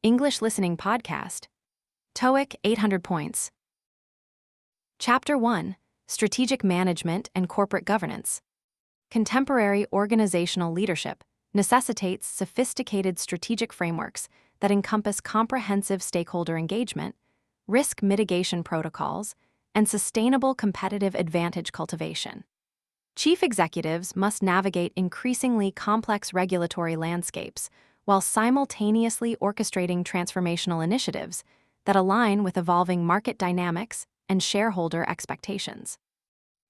English Listening Podcast. TOEIC 800 points. Chapter 1. Strategic Management and Corporate Governance. Contemporary organizational leadership necessitates sophisticated strategic frameworks that encompass comprehensive stakeholder engagement, risk mitigation protocols, and sustainable competitive advantage cultivation. Chief executives must navigate increasingly complex regulatory landscapes while simultaneously orchestrating transformational initiatives that align with evolving market dynamics and shareholder expectations.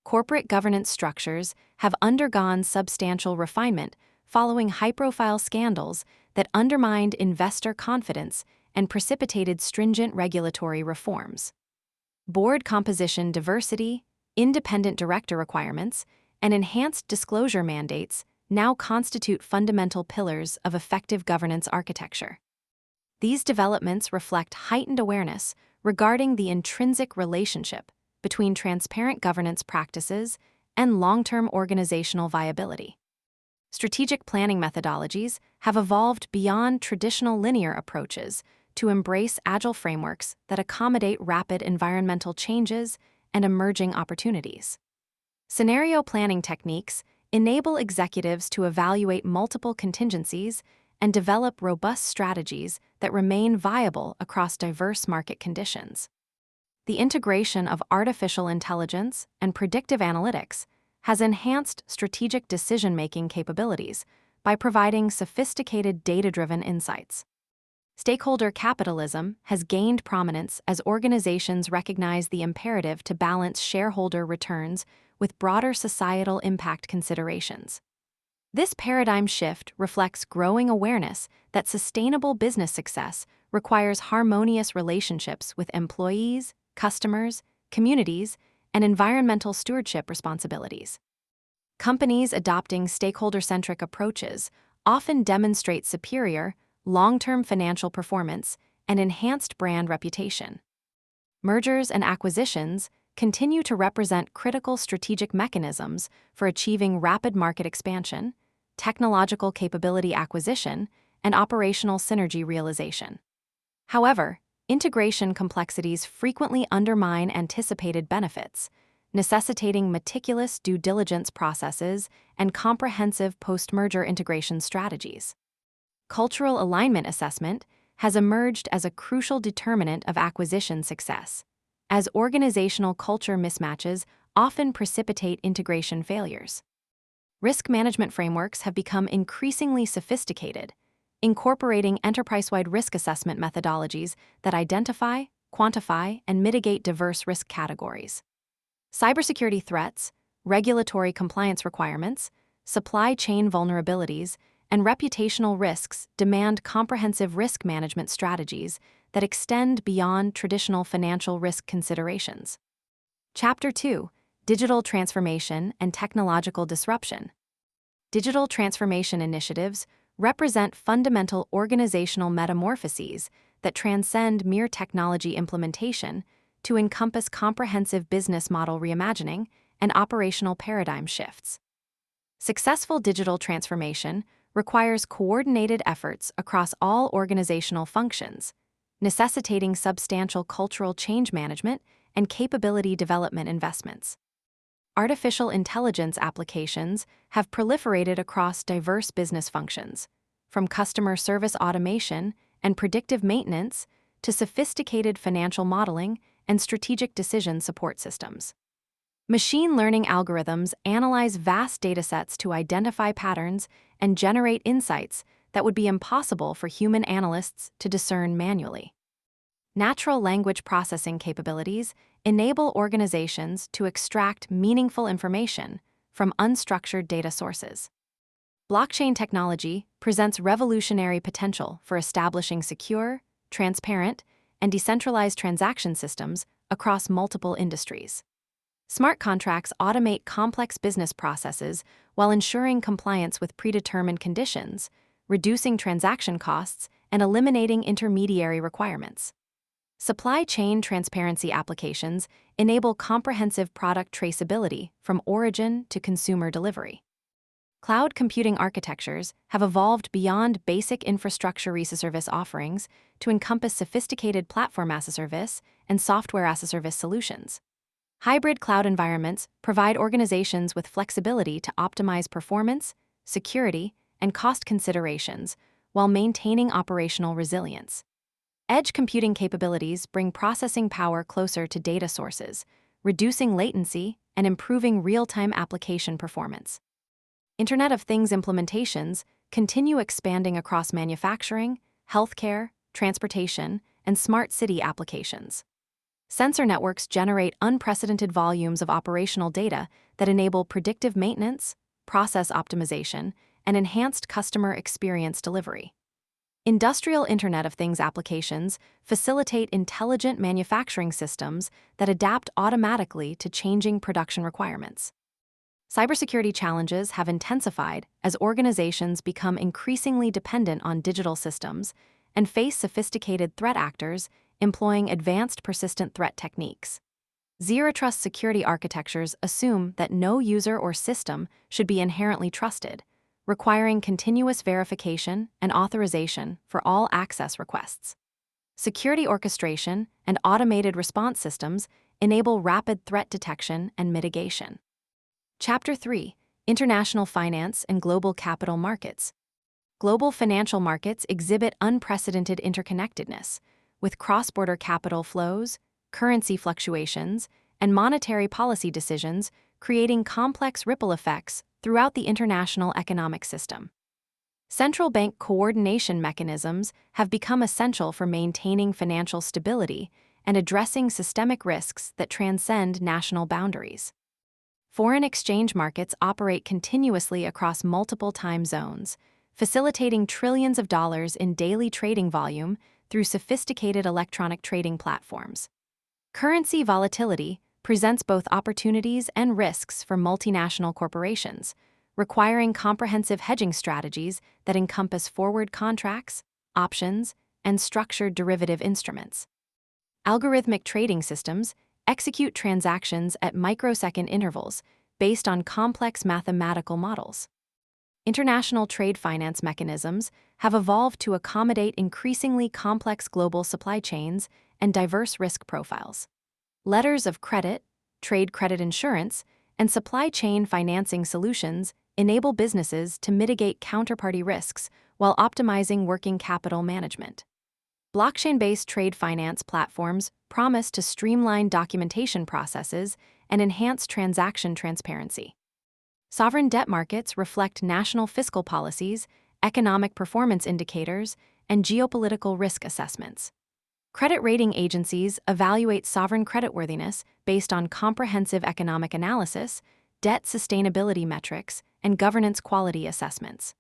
Corporate governance structures have undergone substantial refinement following high-profile scandals that undermined investor confidence and precipitated stringent regulatory reforms. Board composition diversity, independent director requirements, and enhanced disclosure mandates now constitute fundamental pillars of effective governance architecture. These developments reflect heightened awareness regarding the intrinsic relationship between transparent governance practices and long-term organizational viability. Strategic planning methodologies have evolved beyond traditional linear approaches to embrace agile frameworks that accommodate rapid environmental changes and emerging opportunities. Scenario planning techniques enable executives to evaluate multiple contingencies and develop robust strategies that remain viable across diverse market conditions. The integration of artificial intelligence and predictive analytics has enhanced strategic decision-making capabilities by providing sophisticated data-driven insights. Stakeholder capitalism has gained prominence as organizations recognize the imperative to balance shareholder returns with broader societal impact considerations. This paradigm shift reflects growing awareness that sustainable business success requires harmonious relationships with employees, customers, communities, and environmental stewardship responsibilities. Companies adopting stakeholder-centric approaches often demonstrate superior, long-term financial performance and enhanced brand reputation. Mergers and acquisitions continue to represent critical strategic mechanisms for achieving rapid market expansion, technological capability acquisition, and operational synergy realization. However, integration complexities frequently undermine anticipated benefits, necessitating meticulous due diligence processes and comprehensive post-merger integration strategies. Cultural alignment assessment has emerged as a crucial determinant of acquisition success, as organizational culture mismatches often precipitate integration failures. Risk management frameworks have become increasingly sophisticated, incorporating enterprise-wide risk assessment methodologies that identify, quantify, and mitigate diverse risk categories. Cybersecurity threats, regulatory compliance requirements, supply chain vulnerabilities, and reputational risks demand comprehensive risk management strategies that extend beyond traditional financial risk considerations. Chapter 2. Digital Transformation and Technological Disruption. Digital transformation initiatives represent fundamental organizational metamorphoses that transcend mere technology implementation to encompass comprehensive business model reimagining and operational paradigm shifts. Successful digital transformation requires coordinated efforts across all organizational functions, necessitating substantial cultural change management and capability development investments. Artificial intelligence applications have proliferated across diverse business functions, from customer service automation and predictive maintenance to sophisticated financial modeling and strategic decision support systems. Machine learning algorithms analyze vast datasets to identify patterns and generate insights that would be impossible for human analysts to discern manually. Natural language processing capabilities enable organizations to extract meaningful information from unstructured data sources. Blockchain technology presents revolutionary potential for establishing secure, transparent, and decentralized transaction systems across multiple industries. Smart contracts automate complex business processes while ensuring compliance with predetermined conditions, reducing transaction costs, and eliminating intermediary requirements. Supply chain transparency applications enable comprehensive product traceability from origin to consumer delivery. Cloud computing architectures have evolved beyond basic infrastructure as a service offerings to encompass sophisticated platform as a service and software as a service solutions. Hybrid cloud environments provide organizations with flexibility to optimize performance, security, and cost considerations while maintaining operational resilience. Edge computing capabilities bring processing power closer to data sources, reducing latency and improving real-time application performance. Internet of Things implementations continue expanding across manufacturing, healthcare, transportation, and smart city applications. Sensor networks generate unprecedented volumes of operational data that enable predictive maintenance, process optimization, and enhanced customer experience delivery. Industrial Internet of Things applications facilitate intelligent manufacturing systems that adapt automatically to changing production requirements. Cybersecurity challenges have intensified as organizations become increasingly dependent on digital systems and face sophisticated threat actors employing advanced persistent threat techniques. Zero-trust security architectures assume that no user or system should be inherently trusted, requiring continuous verification and authorization for all access requests. Security orchestration and automated response systems enable rapid threat detection and mitigation. Chapter 3: International Finance and Global Capital Markets. Global financial markets exhibit unprecedented interconnectedness, with cross-border capital flows, currency fluctuations, and monetary policy decisions creating complex ripple effects throughout the international economic system. Central bank coordination mechanisms have become essential for maintaining financial stability and addressing systemic risks that transcend national boundaries. Foreign exchange markets operate continuously across multiple time zones, facilitating trillions of dollars in daily trading volume through sophisticated electronic trading platforms. Currency volatility presents both opportunities and risks for multinational corporations, requiring comprehensive hedging strategies that encompass forward contracts, options, and structured derivative instruments. Algorithmic trading systems execute transactions at microsecond intervals based on complex mathematical models. International trade finance mechanisms have evolved to accommodate increasingly complex global supply chains and diverse risk profiles. Letters of credit, trade credit insurance, and supply chain financing solutions enable businesses to mitigate counterparty risks while optimizing working capital management. Blockchain-based trade finance platforms promise to streamline documentation processes and enhance transaction transparency. Sovereign debt markets reflect national fiscal policies, economic performance indicators, and geopolitical risk assessments. Credit rating agencies evaluate sovereign creditworthiness based on comprehensive economic analysis, debt sustainability metrics, and governance quality assessments.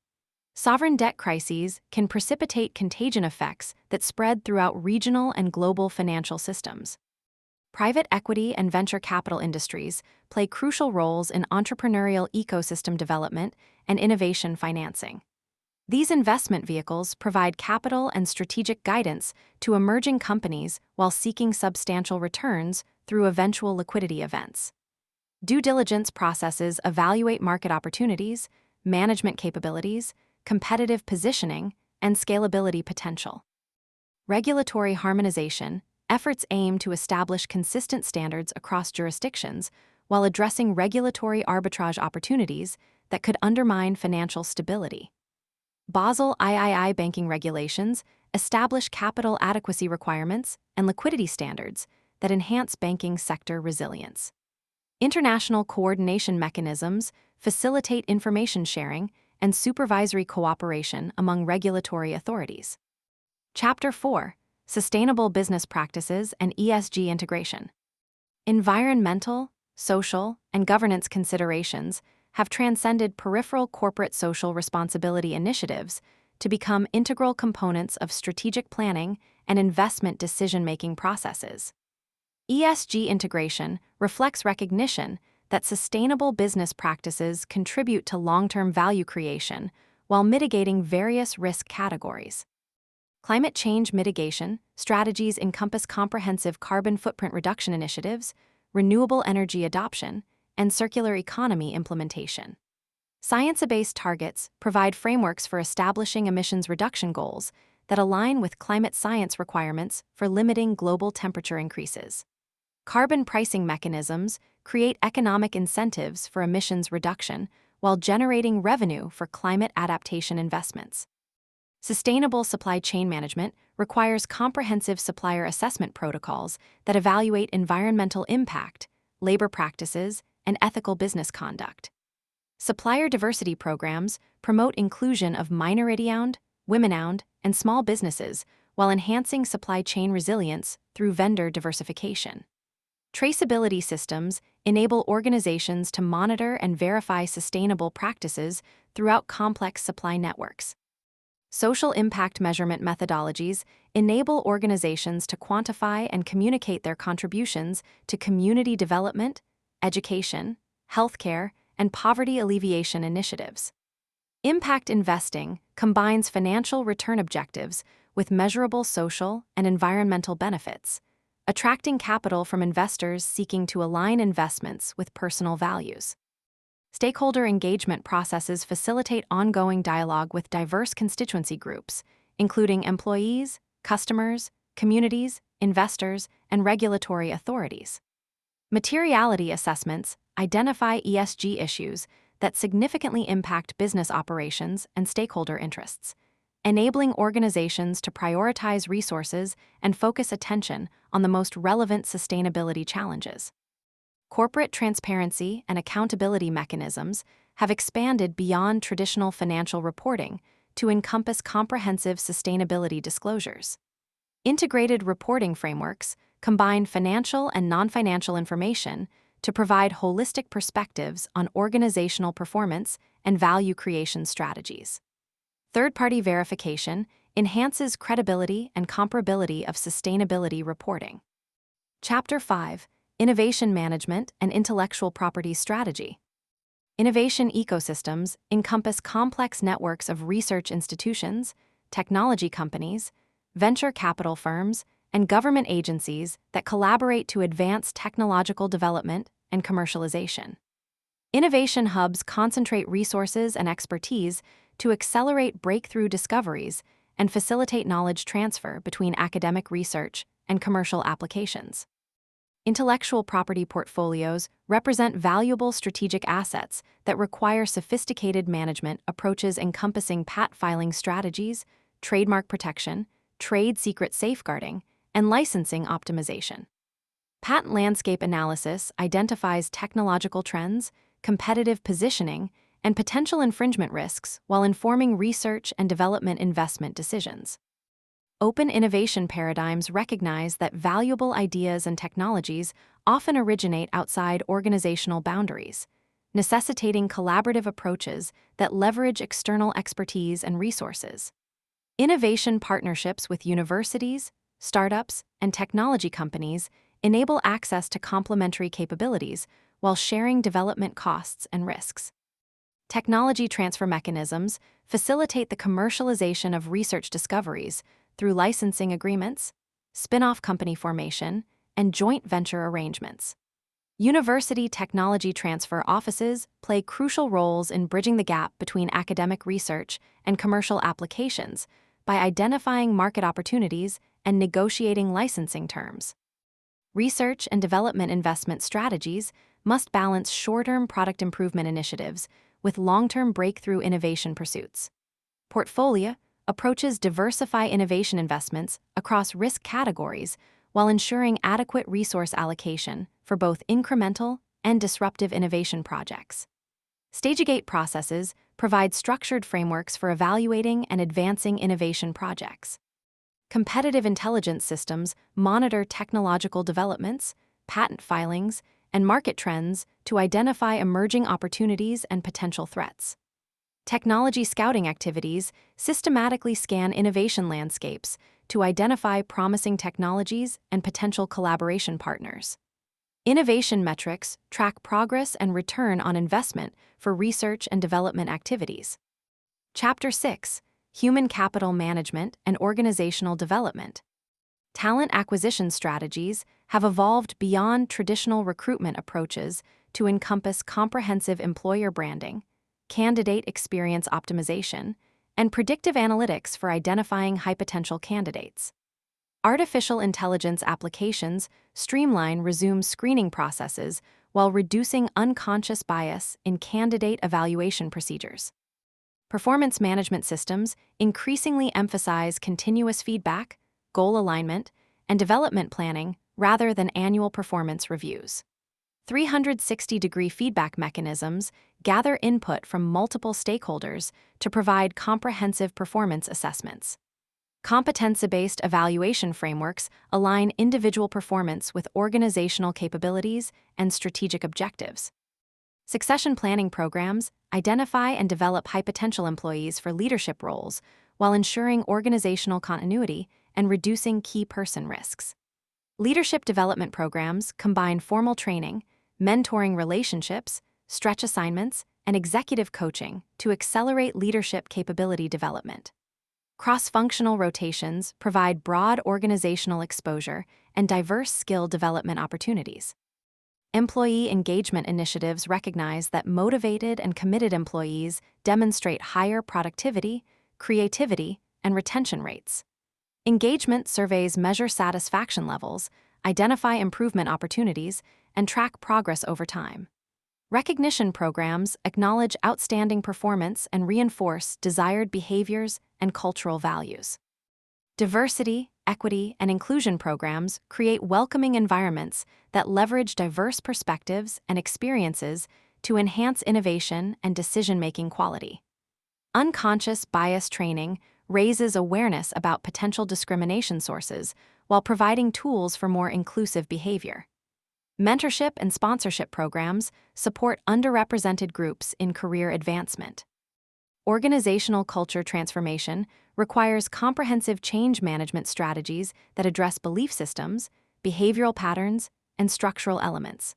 Sovereign debt crises can precipitate contagion effects that spread throughout regional and global financial systems. Private equity and venture capital industries play crucial roles in entrepreneurial ecosystem development and innovation financing. These investment vehicles provide capital and strategic guidance to emerging companies while seeking substantial returns through eventual liquidity events. Due diligence processes evaluate market opportunities, management capabilities, competitive positioning, and scalability potential. Regulatory harmonization efforts aim to establish consistent standards across jurisdictions while addressing regulatory arbitrage opportunities that could undermine financial stability. Basel III banking regulations establish capital adequacy requirements and liquidity standards that enhance banking sector resilience. International coordination mechanisms facilitate information sharing and supervisory cooperation among regulatory authorities. Chapter 4: Sustainable Business Practices and ESG Integration. Environmental, social, and governance considerations have transcended peripheral corporate social responsibility initiatives to become integral components of strategic planning and investment decision-making processes. ESG integration reflects recognition that sustainable business practices contribute to long-term value creation while mitigating various risk categories. Climate change mitigation strategies encompass comprehensive carbon footprint reduction initiatives, renewable energy adoption, and circular economy implementation. Science-based targets provide frameworks for establishing emissions reduction goals that align with climate science requirements for limiting global temperature increases. Carbon pricing mechanisms create economic incentives for emissions reduction while generating revenue for climate adaptation investments. Sustainable supply chain management requires comprehensive supplier assessment protocols that evaluate environmental impact, labor practices, and ethical business conduct. Supplier diversity programs promote inclusion of minority-owned, women-owned, and small businesses while enhancing supply chain resilience through vendor diversification. Traceability systems enable organizations to monitor and verify sustainable practices throughout complex supply networks. Social impact measurement methodologies enable organizations to quantify and communicate their contributions to community development, education, healthcare, and poverty alleviation initiatives. Impact investing combines financial return objectives with measurable social and environmental benefits, attracting capital from investors seeking to align investments with personal values. Stakeholder engagement processes facilitate ongoing dialogue with diverse constituency groups, including employees, customers, communities, investors, and regulatory authorities. Materiality assessments identify ESG issues that significantly impact business operations and stakeholder interests, enabling organizations to prioritize resources and focus attention on the most relevant sustainability challenges. Corporate transparency and accountability mechanisms have expanded beyond traditional financial reporting to encompass comprehensive sustainability disclosures. Integrated reporting frameworks combine financial and non-financial information to provide holistic perspectives on organizational performance and value creation strategies. Third-party verification enhances credibility and comparability of sustainability reporting. Chapter 5: Innovation Management and Intellectual Property Strategy. Innovation ecosystems encompass complex networks of research institutions, technology companies, venture capital firms, and government agencies that collaborate to advance technological development and commercialization. Innovation hubs concentrate resources and expertise to accelerate breakthrough discoveries and facilitate knowledge transfer between academic research and commercial applications. Intellectual property portfolios represent valuable strategic assets that require sophisticated management approaches encompassing patent filing strategies, trademark protection, trade secret safeguarding, and licensing optimization. Patent landscape analysis identifies technological trends, competitive positioning, and potential infringement risks while informing research and development investment decisions. Open innovation paradigms recognize that valuable ideas and technologies often originate outside organizational boundaries, necessitating collaborative approaches that leverage external expertise and resources. Innovation partnerships with universities, startups, and technology companies enable access to complementary capabilities while sharing development costs and risks. Technology transfer mechanisms facilitate the commercialization of research discoveries through licensing agreements, spin-off company formation, and joint venture arrangements. University technology transfer offices play crucial roles in bridging the gap between academic research and commercial applications by identifying market opportunities and negotiating licensing terms. Research and development investment strategies must balance short-term product improvement initiatives with long-term breakthrough innovation pursuits. Portfolio approaches diversify innovation investments across risk categories while ensuring adequate resource allocation for both incremental and disruptive innovation projects. Stage-gate processes provide structured frameworks for evaluating and advancing innovation projects. Competitive intelligence systems monitor technological developments, patent filings, and market trends to identify emerging opportunities and potential threats. Technology scouting activities systematically scan innovation landscapes to identify promising technologies and potential collaboration partners. Innovation metrics track progress and return on investment for research and development activities. Chapter 6: Human Capital Management and Organizational Development. Talent acquisition strategies have evolved beyond traditional recruitment approaches to encompass comprehensive employer branding, candidate experience optimization, and predictive analytics for identifying high-potential candidates. Artificial intelligence applications streamline resume screening processes while reducing unconscious bias in candidate evaluation procedures. Performance management systems increasingly emphasize continuous feedback, goal alignment, and development planning rather than annual performance reviews. 360-degree feedback mechanisms gather input from multiple stakeholders to provide comprehensive performance assessments. Competency-based evaluation frameworks align individual performance with organizational capabilities and strategic objectives. Succession planning programs identify and develop high-potential employees for leadership roles while ensuring organizational continuity and reducing key person risks. Leadership development programs combine formal training, mentoring relationships, stretch assignments, and executive coaching to accelerate leadership capability development. Cross-functional rotations provide broad organizational exposure and diverse skill development opportunities. Employee engagement initiatives recognize that motivated and committed employees demonstrate higher productivity, creativity, and retention rates. Engagement surveys measure satisfaction levels, identify improvement opportunities, and track progress over time. Recognition programs acknowledge outstanding performance and reinforce desired behaviors and cultural values. Diversity, equity, and inclusion programs create welcoming environments that leverage diverse perspectives and experiences to enhance innovation and decision-making quality. Unconscious bias training raises awareness about potential discrimination sources while providing tools for more inclusive behavior. Mentorship and sponsorship programs support underrepresented groups in career advancement. Organizational culture transformation requires comprehensive change management strategies that address belief systems, behavioral patterns, and structural elements.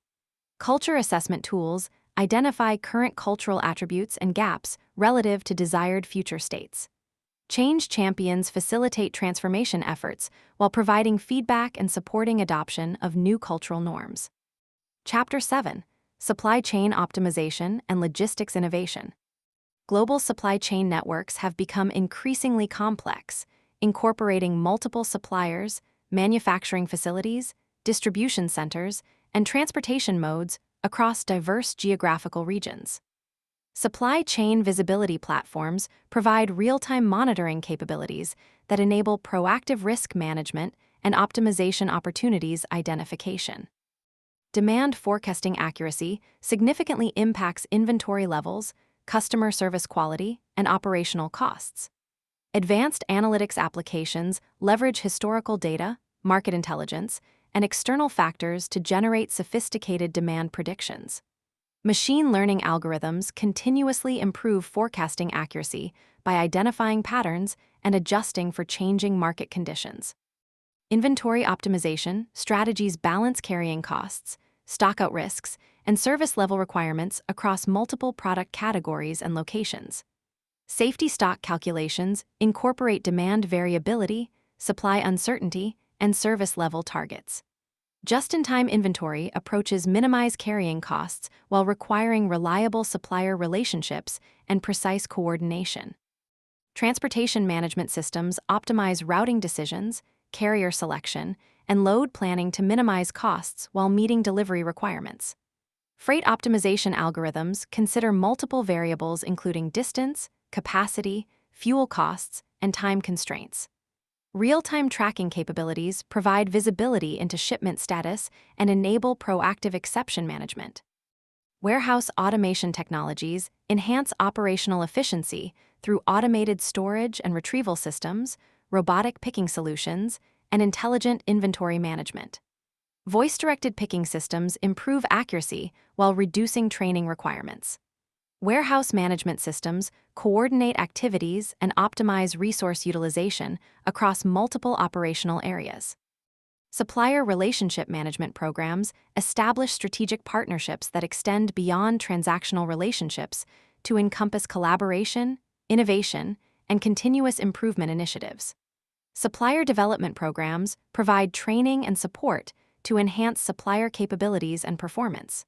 Culture assessment tools identify current cultural attributes and gaps relative to desired future states. Change champions facilitate transformation efforts while providing feedback and supporting adoption of new cultural norms. Chapter 7: Supply Chain Optimization and Logistics Innovation. Global supply chain networks have become increasingly complex, incorporating multiple suppliers, manufacturing facilities, distribution centers, and transportation modes across diverse geographical regions. Supply chain visibility platforms provide real-time monitoring capabilities that enable proactive risk management and optimization opportunities identification. Demand forecasting accuracy significantly impacts inventory levels, customer service quality, and operational costs. Advanced analytics applications leverage historical data, market intelligence, and external factors to generate sophisticated demand predictions. Machine learning algorithms continuously improve forecasting accuracy by identifying patterns and adjusting for changing market conditions. Inventory optimization strategies balance carrying costs, stockout risks, and service level requirements across multiple product categories and locations. Safety stock calculations incorporate demand variability, supply uncertainty, and service level targets. Just-in-time inventory approaches minimize carrying costs while requiring reliable supplier relationships and precise coordination. Transportation management systems optimize routing decisions, carrier selection, and load planning to minimize costs while meeting delivery requirements. Freight optimization algorithms consider multiple variables including distance, capacity, fuel costs, and time constraints. Real-time tracking capabilities provide visibility into shipment status and enable proactive exception management. Warehouse automation technologies enhance operational efficiency through automated storage and retrieval systems, robotic picking solutions, and intelligent inventory management. Voice-directed picking systems improve accuracy while reducing training requirements. Warehouse management systems coordinate activities and optimize resource utilization across multiple operational areas. Supplier relationship management programs establish strategic partnerships that extend beyond transactional relationships to encompass collaboration, innovation, and continuous improvement initiatives. Supplier development programs provide training and support to enhance supplier capabilities and performance.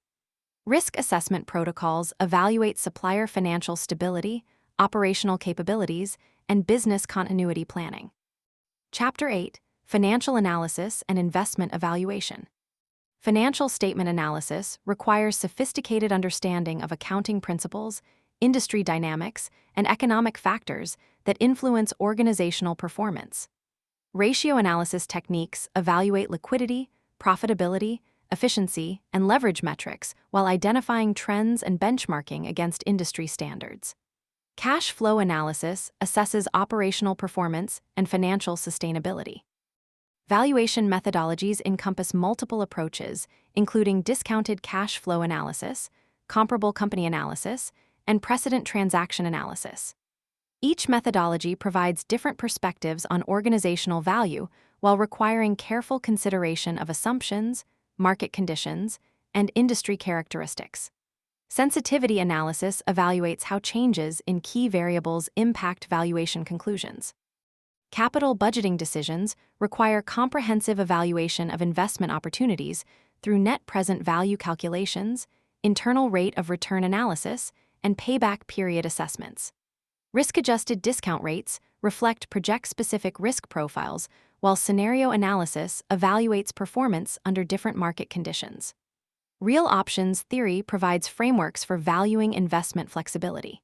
Risk assessment protocols evaluate supplier financial stability, operational capabilities, and business continuity planning. Chapter 8: Financial Analysis and Investment Evaluation. Financial statement analysis requires sophisticated understanding of accounting principles, industry dynamics, and economic factors that influence organizational performance. Ratio analysis techniques evaluate liquidity, profitability, efficiency, and leverage metrics while identifying trends and benchmarking against industry standards. Cash flow analysis assesses operational performance and financial sustainability. Valuation methodologies encompass multiple approaches, including discounted cash flow analysis, comparable company analysis, and precedent transaction analysis. Each methodology provides different perspectives on organizational value while requiring careful consideration of assumptions, market conditions, and industry characteristics. Sensitivity analysis evaluates how changes in key variables impact valuation conclusions. Capital budgeting decisions require comprehensive evaluation of investment opportunities through net present value calculations, internal rate of return analysis, and payback period assessments. Risk-adjusted discount rates reflect project-specific risk profiles, while scenario analysis evaluates performance under different market conditions. Real options theory provides frameworks for valuing investment flexibility.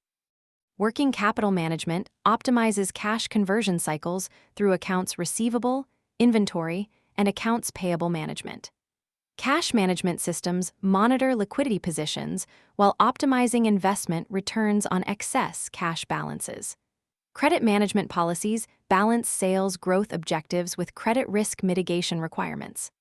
Working capital management optimizes cash conversion cycles through accounts receivable, inventory, and accounts payable management. Cash management systems monitor liquidity positions while optimizing investment returns on excess cash balances. Credit management policies balance sales growth objectives with credit risk mitigation requirements.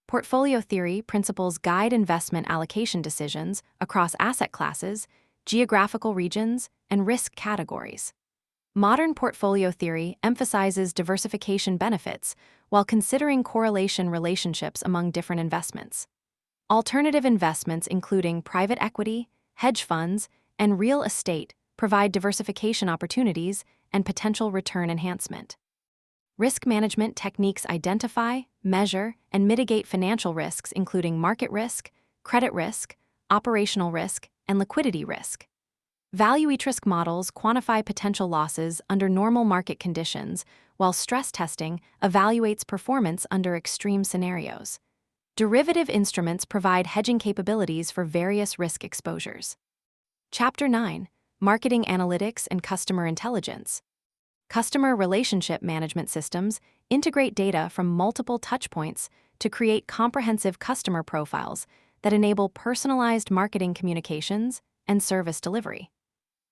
Portfolio theory principles guide investment allocation decisions across asset classes, geographical regions, and risk categories. Modern portfolio theory emphasizes diversification benefits while considering correlation relationships among different investments. Alternative investments, including private equity, hedge funds, and real estate, provide diversification opportunities and potential return enhancement. Risk management techniques identify, measure, and mitigate financial risks, including market risk, credit risk, operational risk, and liquidity risk. Value-at-risk models quantify potential losses under normal market conditions, while stress testing evaluates performance under extreme scenarios. Derivative instruments provide hedging capabilities for various risk exposures. Chapter 9: Marketing Analytics and Customer Intelligence. Customer relationship management systems integrate data from multiple touchpoints to create comprehensive customer profiles that enable personalized marketing communications and service delivery.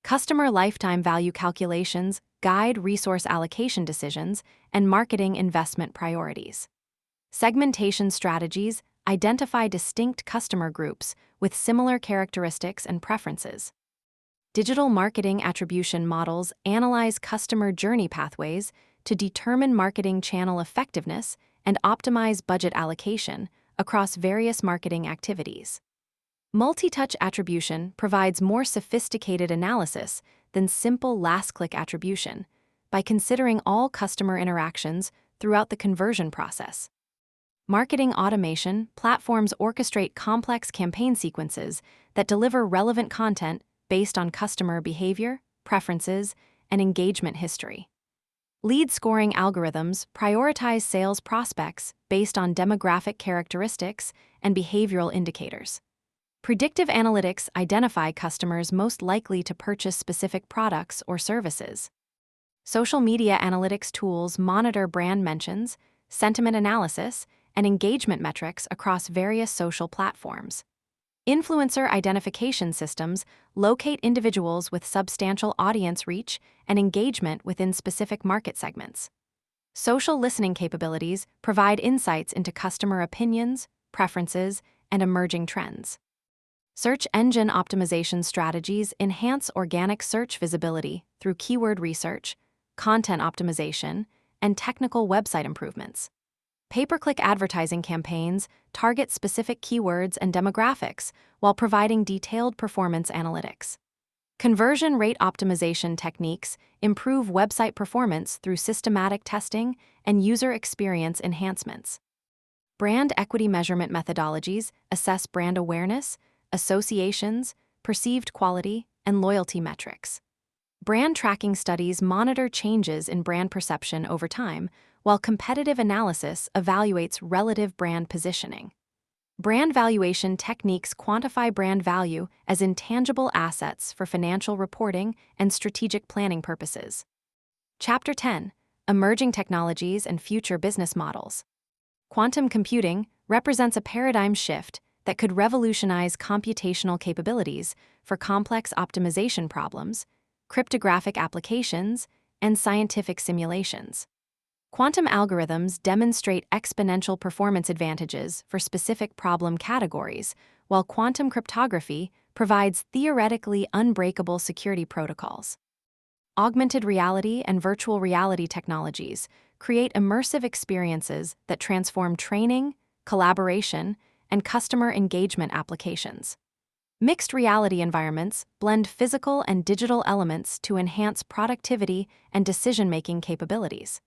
Customer lifetime value calculations guide resource allocation decisions and marketing investment priorities. Segmentation strategies identify distinct customer groups with similar characteristics and preferences. Digital marketing attribution models analyze customer journey pathways to determine marketing channel effectiveness and optimize budget allocation across various marketing activities. Multi-touch attribution provides more sophisticated analysis than simple last-click attribution by considering all customer interactions throughout the conversion process. Marketing automation platforms orchestrate complex campaign sequences that deliver relevant content based on customer behavior, preferences, and engagement history. Lead scoring algorithms prioritize sales prospects based on demographic characteristics and behavioral indicators. Predictive analytics identify customers most likely to purchase specific products or services. Social media analytics tools monitor brand mentions, sentiment analysis, and engagement metrics across various social platforms. Influencer identification systems locate individuals with substantial audience reach and engagement within specific market segments. Social listening capabilities provide insights into customer opinions, preferences, and emerging trends. Search engine optimization strategies enhance organic search visibility through keyword research, content optimization, and technical website improvements. Pay-per-click advertising campaigns target specific keywords and demographics while providing detailed performance analytics. Conversion rate optimization techniques improve website performance through systematic testing and user experience enhancements. Brand equity measurement methodologies assess brand awareness, associations, perceived quality, and loyalty metrics. Brand tracking studies monitor changes in brand perception over time, while competitive analysis evaluates relative brand positioning. Brand valuation techniques quantify brand value as intangible assets for financial reporting and strategic planning purposes. Chapter 10: Emerging Technologies and Future Business Models. Quantum computing represents a paradigm shift that could revolutionize computational capabilities for complex optimization problems, cryptographic applications, and scientific simulations. Quantum algorithms demonstrate exponential performance advantages for specific problem categories, while quantum cryptography provides theoretically unbreakable security protocols. Augmented reality and virtual reality technologies create immersive experiences that transform training, collaboration, and customer engagement applications. Mixed reality environments blend physical and digital elements to enhance productivity and decision-making capabilities.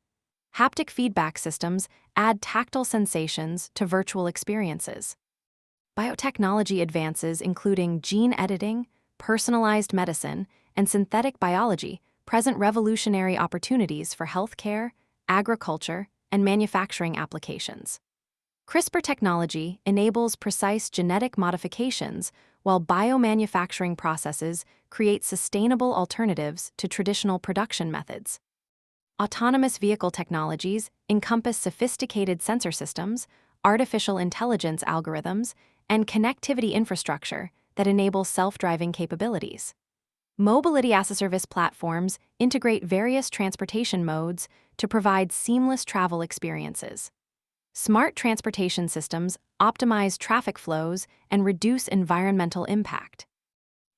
Haptic feedback systems add tactile sensations to virtual experiences. Biotechnology advances, including gene editing, personalized medicine, and synthetic biology, present revolutionary opportunities for healthcare, agriculture, and manufacturing applications. CRISPR technology enables precise genetic modifications, while biomanufacturing processes create sustainable alternatives to traditional production methods. Autonomous vehicle technologies encompass sophisticated sensor systems, artificial intelligence algorithms, and connectivity infrastructure that enable self-driving capabilities. Mobility-as-a-service platforms integrate various transportation modes to provide seamless travel experiences. Smart transportation systems optimize traffic flows and reduce environmental impact.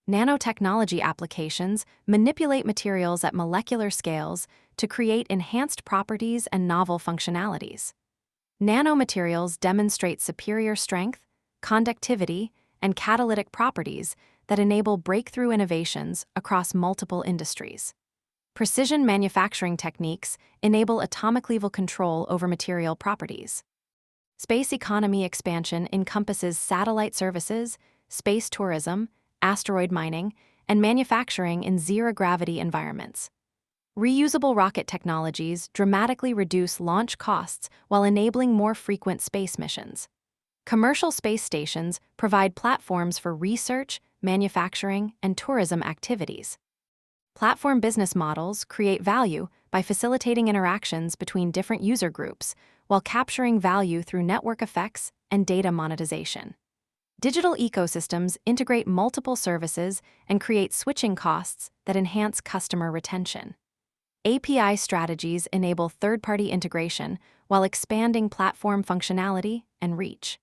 Nanotechnology applications manipulate materials at molecular scales to create enhanced properties and novel functionalities. Nanomaterials demonstrate superior strength, conductivity, and catalytic properties that enable breakthrough innovations across multiple industries. Precision manufacturing techniques enable atomic-level control over material properties. Space economy expansion encompasses satellite services, space tourism, asteroid mining, and manufacturing in zero-gravity environments. Reusable rocket technologies dramatically reduce launch costs while enabling more frequent space missions. Commercial space stations provide platforms for research, manufacturing, and tourism activities. Platform business models create value by facilitating interactions between different user groups while capturing value through network effects and data monetization. Digital ecosystems integrate multiple services and create switching costs that enhance customer retention. API strategies enable third-party integration while expanding platform functionality and reach.